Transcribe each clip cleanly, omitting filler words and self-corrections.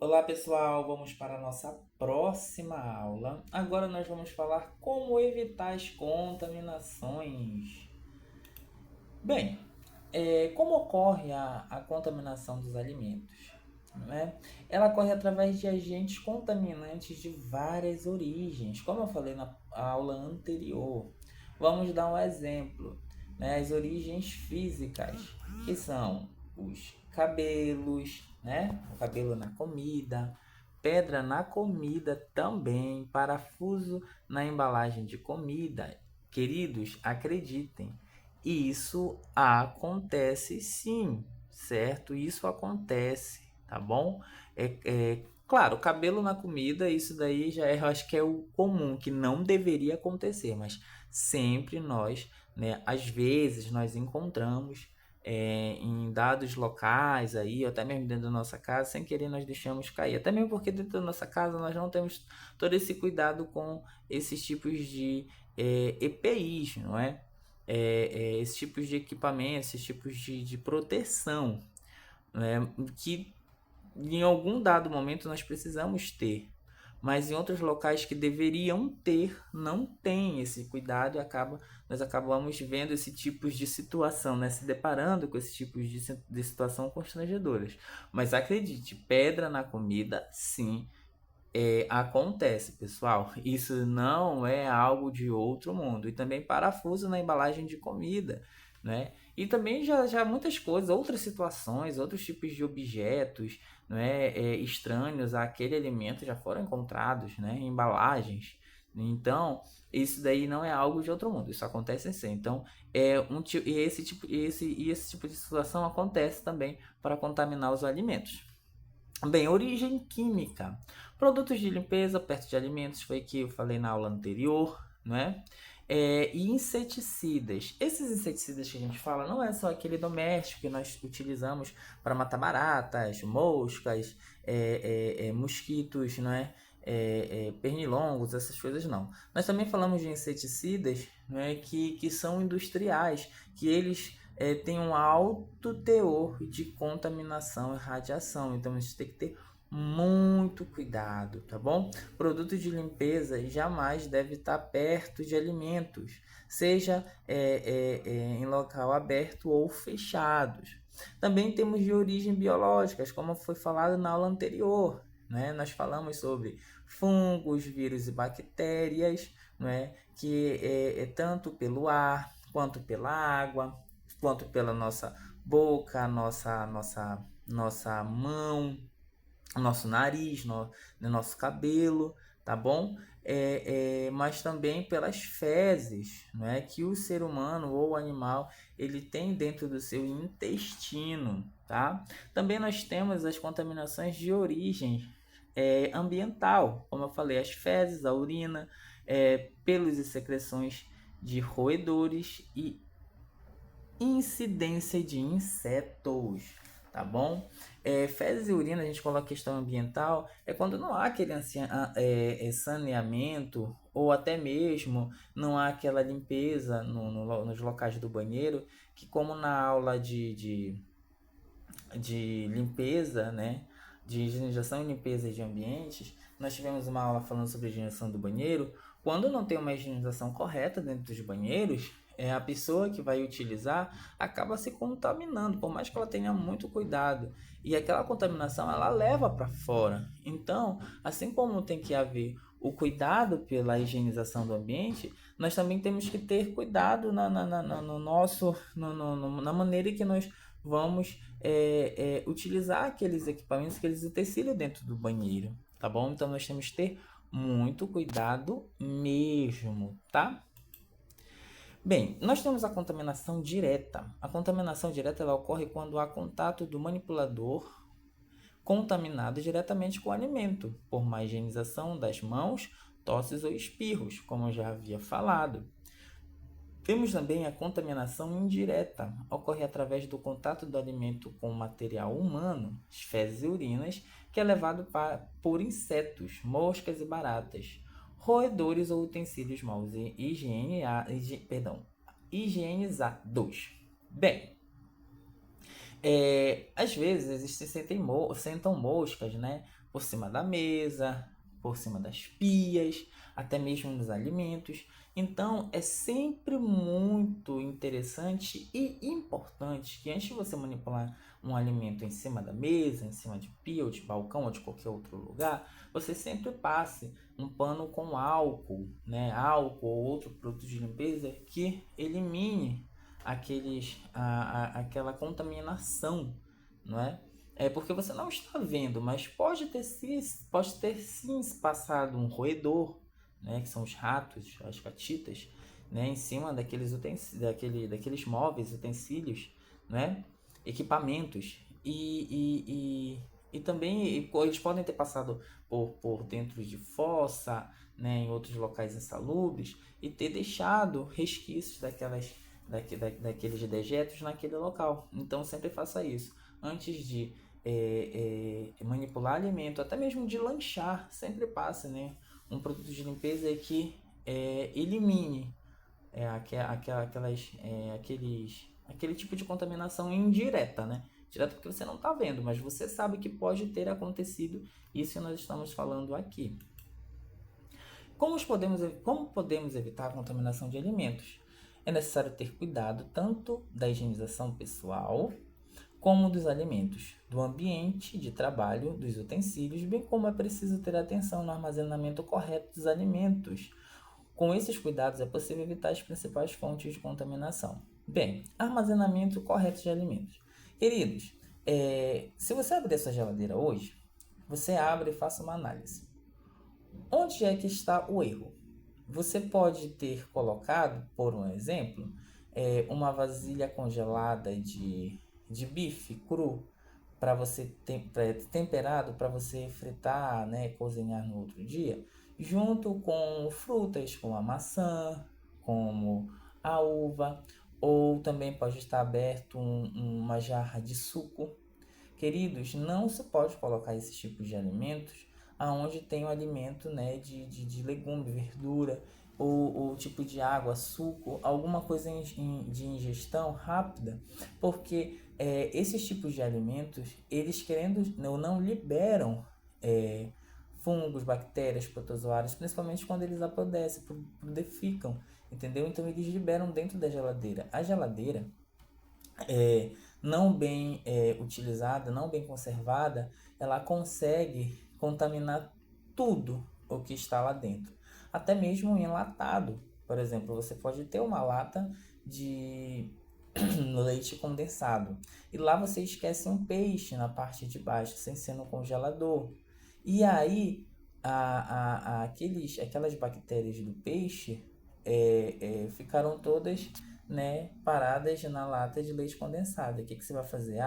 Olá pessoal, vamos para a nossa próxima aula. Agora nós vamos falar como evitar as contaminações. Bem, como ocorre a contaminação dos alimentos? Né? Ela ocorre através de agentes contaminantes de várias origens, como eu falei na aula anterior. Vamos dar um exemplo, né? As origens físicas, que são os cabelos, né? O cabelo na comida, pedra na comida também, parafuso na embalagem de comida. Queridos, acreditem, isso acontece sim, certo? Isso acontece, tá bom? Claro, cabelo na comida, isso daí já é, eu acho que é o comum, que não deveria acontecer, mas sempre nós, né, às vezes nós encontramos em dados locais aí, ou até mesmo dentro da nossa casa, sem querer nós deixamos cair. Até mesmo porque dentro da nossa casa nós não temos todo esse cuidado com esses tipos de EPIs, não é? Esses tipos de equipamentos, esses tipos de proteção, né? Que em algum dado momento nós precisamos ter, mas em outros locais que deveriam ter, não tem esse cuidado e nós acabamos vendo esse tipo de situação, né? Se deparando com esse tipo de situação constrangedoras. Mas acredite, pedra na comida, sim, acontece, pessoal. Isso não é algo de outro mundo. E também parafuso na embalagem de comida, né? E também já muitas coisas, outras situações, outros tipos de objetos, né, estranhos àquele alimento já foram encontrados, né, em embalagens. Então, isso daí não é algo de outro mundo. Isso acontece sim. Então, esse tipo de situação acontece também para contaminar os alimentos. Bem, origem química. Produtos de limpeza perto de alimentos, foi que eu falei na aula anterior, não é? E inseticidas. Esses inseticidas que a gente fala não é só aquele doméstico que nós utilizamos para matar baratas, moscas, mosquitos, não é? Pernilongos, essas coisas não. Nós também falamos de inseticidas, não é? Que são industriais, que eles tem um alto teor de contaminação e radiação. Então a gente tem que ter muito cuidado, tá bom? Produto de limpeza jamais deve estar perto de alimentos, seja em local aberto ou fechados. Também temos de origem biológicas, como foi falado na aula anterior. Né? Nós falamos sobre fungos, vírus e bactérias, né? Que tanto pelo ar quanto pela água, quanto pela nossa boca, nossa mão, nosso nariz, nosso cabelo, tá bom? Mas também pelas fezes, não é, que o ser humano ou o animal ele tem dentro do seu intestino, tá? Também nós temos as contaminações de origem ambiental, como eu falei, as fezes, a urina, pelos e secreções de roedores e incidência de insetos, tá bom? Fezes e urina, a gente coloca questão ambiental, é quando não há aquele saneamento, ou até mesmo não há aquela limpeza nos locais do banheiro, que como na aula de limpeza, né? De higienização e limpeza de ambientes, nós tivemos uma aula falando sobre a higienização do banheiro. Quando não tem uma higienização correta dentro dos banheiros, a pessoa que vai utilizar acaba se contaminando, por mais que ela tenha muito cuidado. E aquela contaminação ela leva para fora. Então, assim como tem que haver o cuidado pela higienização do ambiente, nós também temos que ter cuidado no nosso, na maneira que nós vamos utilizar aqueles equipamentos, aqueles utensílios dentro do banheiro, tá bom? Então nós temos que ter muito cuidado mesmo, tá? Bem, nós temos a contaminação direta. A contaminação direta ela ocorre quando há contato do manipulador contaminado diretamente com o alimento, por má higienização das mãos, tosses ou espirros, como eu já havia falado. Temos também a contaminação indireta, ocorre através do contato do alimento com o material humano, as fezes e urinas, que é levado por insetos, moscas e baratas, roedores ou utensílios mal higienizados. Bem, Às vezes sentam moscas, né? Por cima da mesa, por cima das pias, até mesmo nos alimentos. Então, é sempre muito interessante e importante que antes de você manipular um alimento em cima da mesa, em cima de pia ou de balcão ou de qualquer outro lugar, você sempre passe um pano com álcool, né? Álcool ou outro produto de limpeza que elimine aquela contaminação, não é? É porque você não está vendo, mas pode ter sim se passado um roedor, né, que são os ratos, as catitas, né, em cima daqueles móveis, utensílios, né, equipamentos. E também eles podem ter passado por dentro de fossa, né, em outros locais insalubres, e ter deixado resquícios daqueles dejetos naquele local. Então sempre faça isso. Antes de manipular alimento, até mesmo de lanchar, sempre passe, né, um produto de limpeza que elimine aquele tipo de contaminação indireta, né? Direta porque você não está vendo, mas você sabe que pode ter acontecido isso que nós estamos falando aqui. Como podemos evitar a contaminação de alimentos? É necessário ter cuidado tanto da higienização pessoal como dos alimentos, do ambiente de trabalho, dos utensílios, bem como é preciso ter atenção no armazenamento correto dos alimentos. Com esses cuidados é possível evitar as principais fontes de contaminação. Bem, armazenamento correto de alimentos. Queridos, se você abrir essa geladeira hoje, você abre e faça uma análise. Onde é que está o erro? Você pode ter colocado, por um exemplo, uma vasilha congelada de bife cru para você temperado para você fritar, né, cozinhar no outro dia, junto com frutas como a maçã, como a uva, ou também pode estar aberto uma jarra de suco. Queridos, não se pode colocar esses tipos de alimentos aonde tem o alimento, né, de legume, verdura, ou tipo de água, suco, alguma coisa de ingestão rápida, porque esses tipos de alimentos, eles querendo ou não liberam fungos, bactérias, protozoários, principalmente quando eles apodrecem, defecam, entendeu? Então eles liberam dentro da geladeira. A geladeira não bem utilizada, não bem conservada, ela consegue contaminar tudo o que está lá dentro. Até mesmo enlatado. Por exemplo, você pode ter uma lata de leite condensado e lá você esquece um peixe na parte de baixo, sem ser no congelador. E aí, aquelas bactérias do peixe ficaram todas, né, paradas na lata de leite condensado. O que você vai fazer?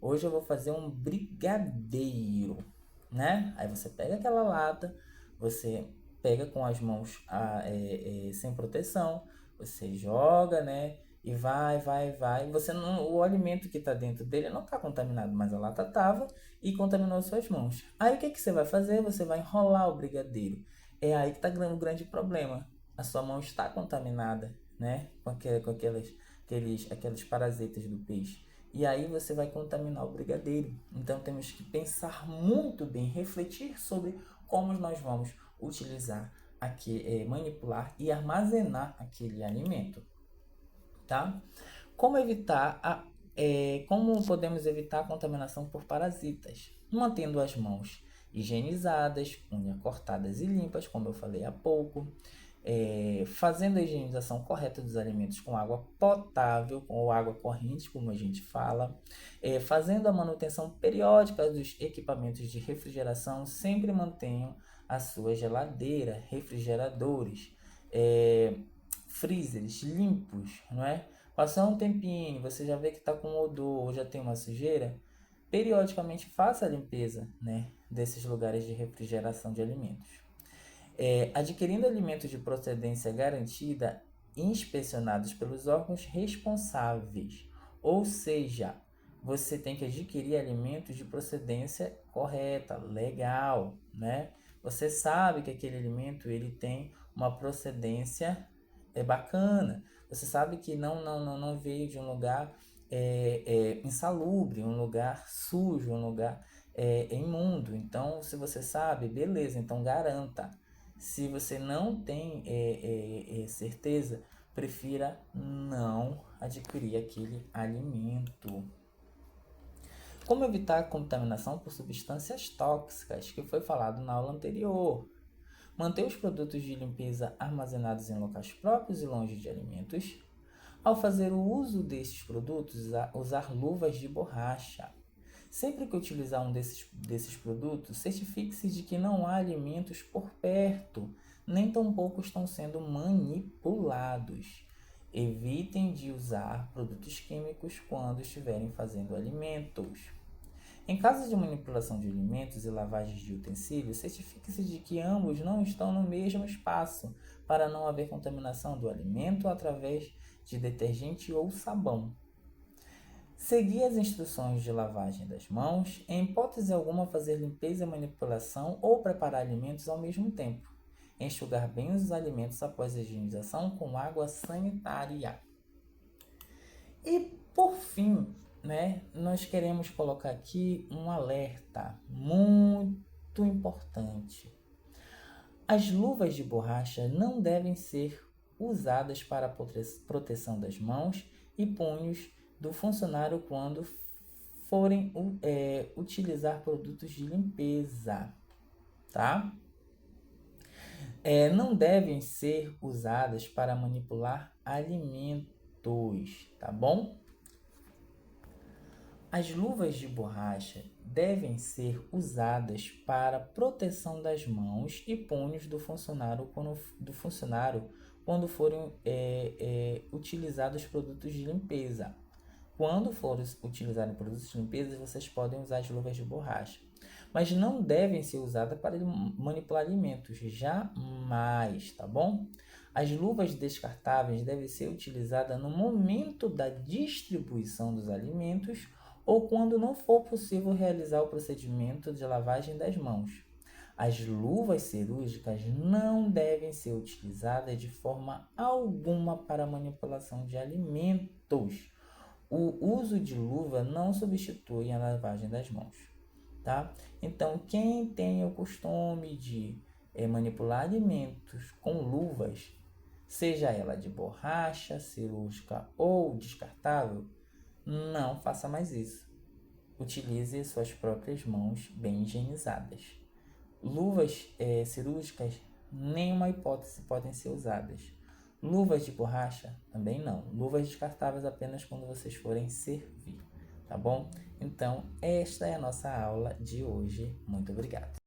Hoje eu vou fazer um brigadeiro, né? Aí você pega aquela lata, você pega com as mãos sem proteção, você joga, né? E vai. Você não, o alimento que está dentro dele não está contaminado, mas a lata estava e contaminou suas mãos. Aí o que você vai fazer? Você vai enrolar o brigadeiro. É aí que está o grande problema. A sua mão está contaminada, né? Com aqueles parasitas do peixe. E aí você vai contaminar o brigadeiro. Então temos que pensar muito bem, refletir sobre como nós vamos utilizar, manipular e armazenar aquele alimento, tá? Como podemos evitar a contaminação por parasitas? Mantendo as mãos higienizadas, unhas cortadas e limpas, como eu falei há pouco, fazendo a higienização correta dos alimentos com água potável ou água corrente, como a gente fala, fazendo a manutenção periódica dos equipamentos de refrigeração, sempre mantenham a sua geladeira, refrigeradores, freezers limpos, não é? Passou um tempinho, você já vê que está com odor ou já tem uma sujeira, periodicamente faça a limpeza, né, desses lugares de refrigeração de alimentos. Adquirindo alimentos de procedência garantida, inspecionados pelos órgãos responsáveis. Ou seja, você tem que adquirir alimentos de procedência correta, legal, né? Você sabe que aquele alimento ele tem uma procedência bacana. Você sabe que não veio de um lugar insalubre, um lugar sujo, um lugar imundo. Então, se você sabe, beleza, então garanta. Se você não tem certeza, prefira não adquirir aquele alimento. Como evitar a contaminação por substâncias tóxicas, que foi falado na aula anterior. Manter os produtos de limpeza armazenados em locais próprios e longe de alimentos. Ao fazer o uso desses produtos, usar luvas de borracha. Sempre que utilizar um desses produtos, certifique-se de que não há alimentos por perto, nem tampouco estão sendo manipulados. Evitem de usar produtos químicos quando estiverem fazendo alimentos. Em caso de manipulação de alimentos e lavagem de utensílios, certifique-se de que ambos não estão no mesmo espaço, para não haver contaminação do alimento através de detergente ou sabão. Seguir as instruções de lavagem das mãos, em hipótese alguma fazer limpeza e manipulação ou preparar alimentos ao mesmo tempo. Enxugar bem os alimentos após a higienização com água sanitária. E por fim, nós queremos colocar aqui um alerta muito importante. As luvas de borracha não devem ser usadas para a proteção das mãos e punhos do funcionário quando forem utilizar produtos de limpeza, tá? Não devem ser usadas para manipular alimentos, tá bom? As luvas de borracha devem ser usadas para proteção das mãos e punhos do funcionário quando forem utilizados produtos de limpeza. Quando forem utilizados produtos de limpeza, vocês podem usar as luvas de borracha. Mas não devem ser usadas para manipular alimentos, jamais, tá bom? As luvas descartáveis devem ser utilizadas no momento da distribuição dos alimentos ou quando não for possível realizar o procedimento de lavagem das mãos. As luvas cirúrgicas não devem ser utilizadas de forma alguma para manipulação de alimentos. O uso de luva não substitui a lavagem das mãos, tá? Então, quem tem o costume de manipular alimentos com luvas, seja ela de borracha, cirúrgica ou descartável, não faça mais isso. Utilize suas próprias mãos bem higienizadas. Luvas cirúrgicas, nenhuma hipótese podem ser usadas. Luvas de borracha, também não. Luvas descartáveis apenas quando vocês forem servir, tá bom? Então, esta é a nossa aula de hoje. Muito obrigado.